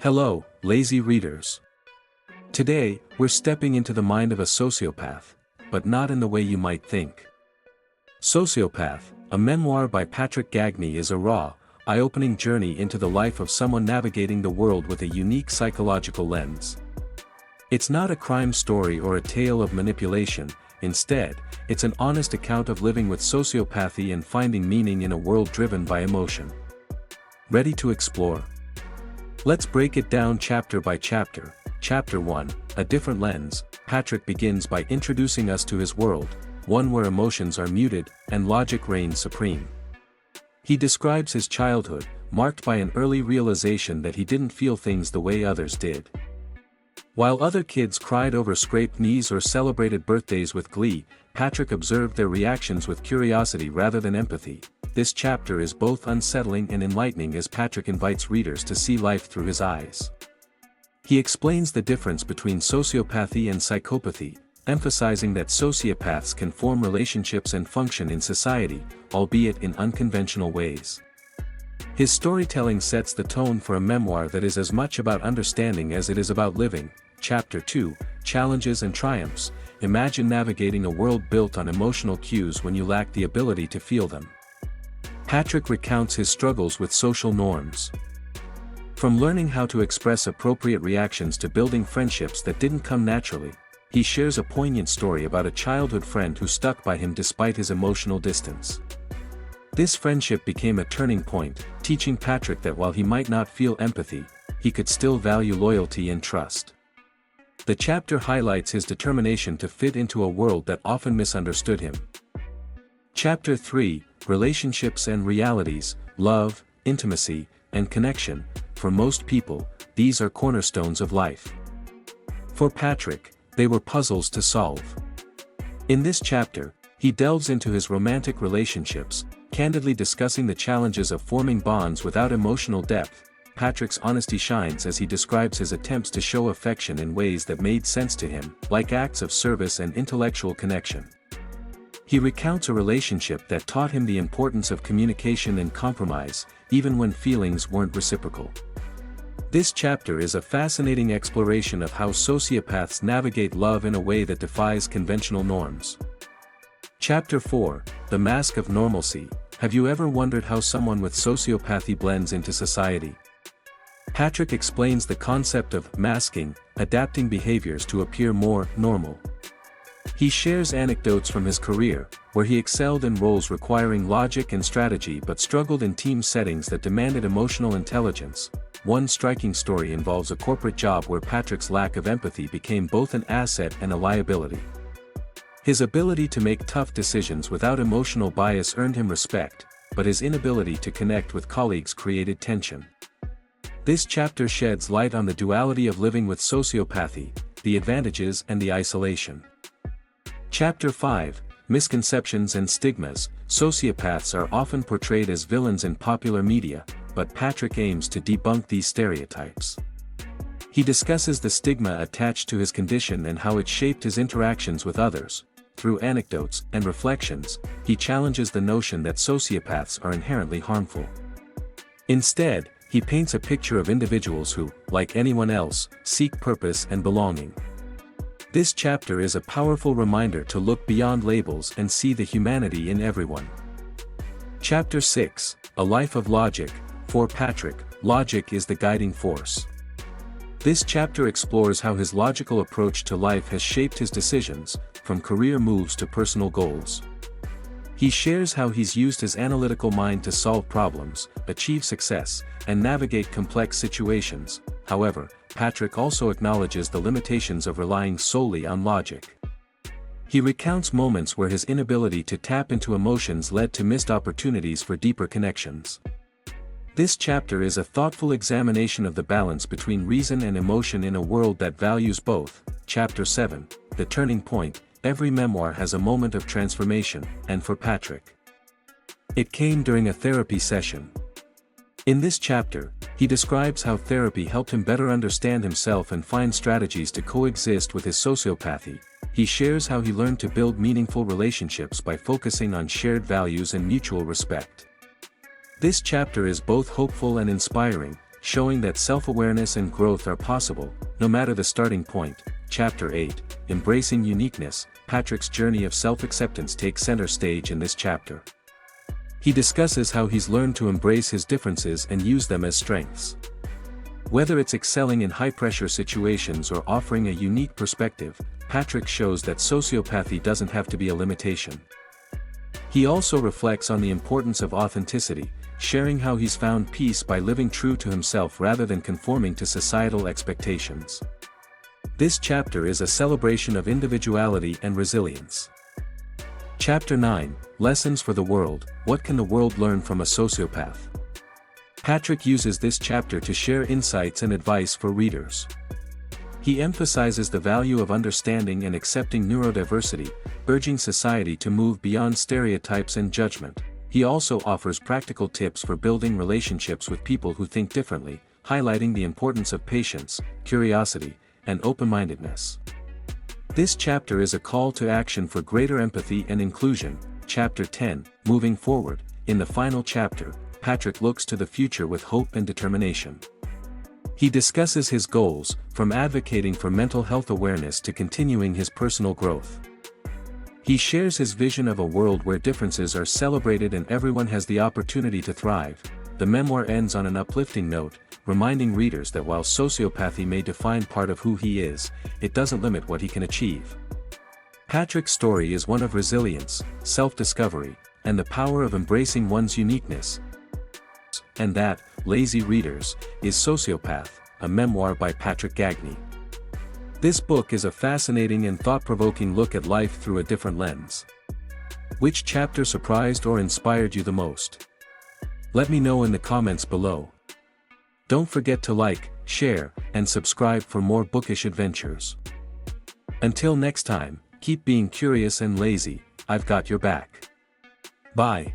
Hello, lazy readers. Today, we're stepping into the mind of a sociopath, but not in the way you might think. Sociopath, a memoir by Patric Gagne, is a raw, eye-opening journey into the life of someone navigating the world with a unique psychological lens. It's not a crime story or a tale of manipulation. Instead, it's an honest account of living with sociopathy and finding meaning in a world driven by emotion. Ready to explore? Let's break it down chapter by chapter. Chapter 1, A Different Lens. Patric begins by introducing us to his world, one where emotions are muted and logic reigns supreme. He describes his childhood, marked by an early realization that he didn't feel things the way others did. While other kids cried over scraped knees or celebrated birthdays with glee, Patric observed their reactions with curiosity rather than empathy. This chapter is both unsettling and enlightening as Patric invites readers to see life through his eyes. He explains the difference between sociopathy and psychopathy, emphasizing that sociopaths can form relationships and function in society, albeit in unconventional ways. His storytelling sets the tone for a memoir that is as much about understanding as it is about living. Chapter 2, Challenges and Triumphs. Imagine navigating a world built on emotional cues when you lack the ability to feel them. Patric recounts his struggles with social norms. From learning how to express appropriate reactions to building friendships that didn't come naturally, he shares a poignant story about a childhood friend who stuck by him despite his emotional distance. This friendship became a turning point, teaching Patric that while he might not feel empathy, he could still value loyalty and trust. The chapter highlights his determination to fit into a world that often misunderstood him. Chapter 3, Relationships and Realities. Love, intimacy, and connection. For most people, these are cornerstones of life. For Patric, they were puzzles to solve. In this chapter, he delves into his romantic relationships, candidly discussing the challenges of forming bonds without emotional depth. Patric's honesty shines as he describes his attempts to show affection in ways that made sense to him, like acts of service and intellectual connection. He recounts a relationship that taught him the importance of communication and compromise, even when feelings weren't reciprocal. This chapter is a fascinating exploration of how sociopaths navigate love in a way that defies conventional norms. Chapter 4, The Mask of Normalcy. Have you ever wondered how someone with sociopathy blends into society? Patric explains the concept of masking, adapting behaviors to appear more normal. He shares anecdotes from his career, where he excelled in roles requiring logic and strategy but struggled in team settings that demanded emotional intelligence. One striking story involves a corporate job where Patric's lack of empathy became both an asset and a liability. His ability to make tough decisions without emotional bias earned him respect, but his inability to connect with colleagues created tension. This chapter sheds light on the duality of living with sociopathy, the advantages and the isolation. Chapter 5, Misconceptions and Stigmas. Sociopaths are often portrayed as villains in popular media, but Patric aims to debunk these stereotypes. He discusses the stigma attached to his condition and how it shaped his interactions with others. Through anecdotes and reflections, he challenges the notion that sociopaths are inherently harmful. Instead, he paints a picture of individuals who, like anyone else, seek purpose and belonging. This chapter is a powerful reminder to look beyond labels and see the humanity in everyone. Chapter 6, A Life of Logic. For Patric, logic is the guiding force. This chapter explores how his logical approach to life has shaped his decisions, from career moves to personal goals. He shares how he's used his analytical mind to solve problems, achieve success, and navigate complex situations. However, Patric also acknowledges the limitations of relying solely on logic. He recounts moments where his inability to tap into emotions led to missed opportunities for deeper connections. This chapter is a thoughtful examination of the balance between reason and emotion in a world that values both. Chapter 7, The Turning Point. Every memoir has a moment of transformation, and for Patric, it came during a therapy session. In this chapter, he describes how therapy helped him better understand himself and find strategies to coexist with his sociopathy. He shares how he learned to build meaningful relationships by focusing on shared values and mutual respect. This chapter is both hopeful and inspiring, showing that self-awareness and growth are possible, no matter the starting point. Chapter 8, Embracing Uniqueness. Patric's journey of self-acceptance takes center stage in this chapter. He discusses how he's learned to embrace his differences and use them as strengths. Whether it's excelling in high-pressure situations or offering a unique perspective, Patric shows that sociopathy doesn't have to be a limitation. He also reflects on the importance of authenticity, sharing how he's found peace by living true to himself rather than conforming to societal expectations. This chapter is a celebration of individuality and resilience. Chapter 9, Lessons for the World. What can the world learn from a sociopath? Patric uses this chapter to share insights and advice for readers. He emphasizes the value of understanding and accepting neurodiversity, urging society to move beyond stereotypes and judgment. He also offers practical tips for building relationships with people who think differently, highlighting the importance of patience, curiosity, and open-mindedness. This chapter is a call to action for greater empathy and inclusion. Chapter 10, Moving Forward. In the final chapter, Patric looks to the future with hope and determination. He discusses his goals, from advocating for mental health awareness to continuing his personal growth. He shares his vision of a world where differences are celebrated and everyone has the opportunity to thrive. The memoir ends on an uplifting note, reminding readers that while sociopathy may define part of who he is, it doesn't limit what he can achieve. Patric's story is one of resilience, self-discovery, and the power of embracing one's uniqueness. And that, lazy readers, is Sociopath, a memoir by Patric Gagne. This book is a fascinating and thought-provoking look at life through a different lens. Which chapter surprised or inspired you the most? Let me know in the comments below. Don't forget to like, share, and subscribe for more bookish adventures. Until next time, keep being curious and lazy. I've got your back. Bye.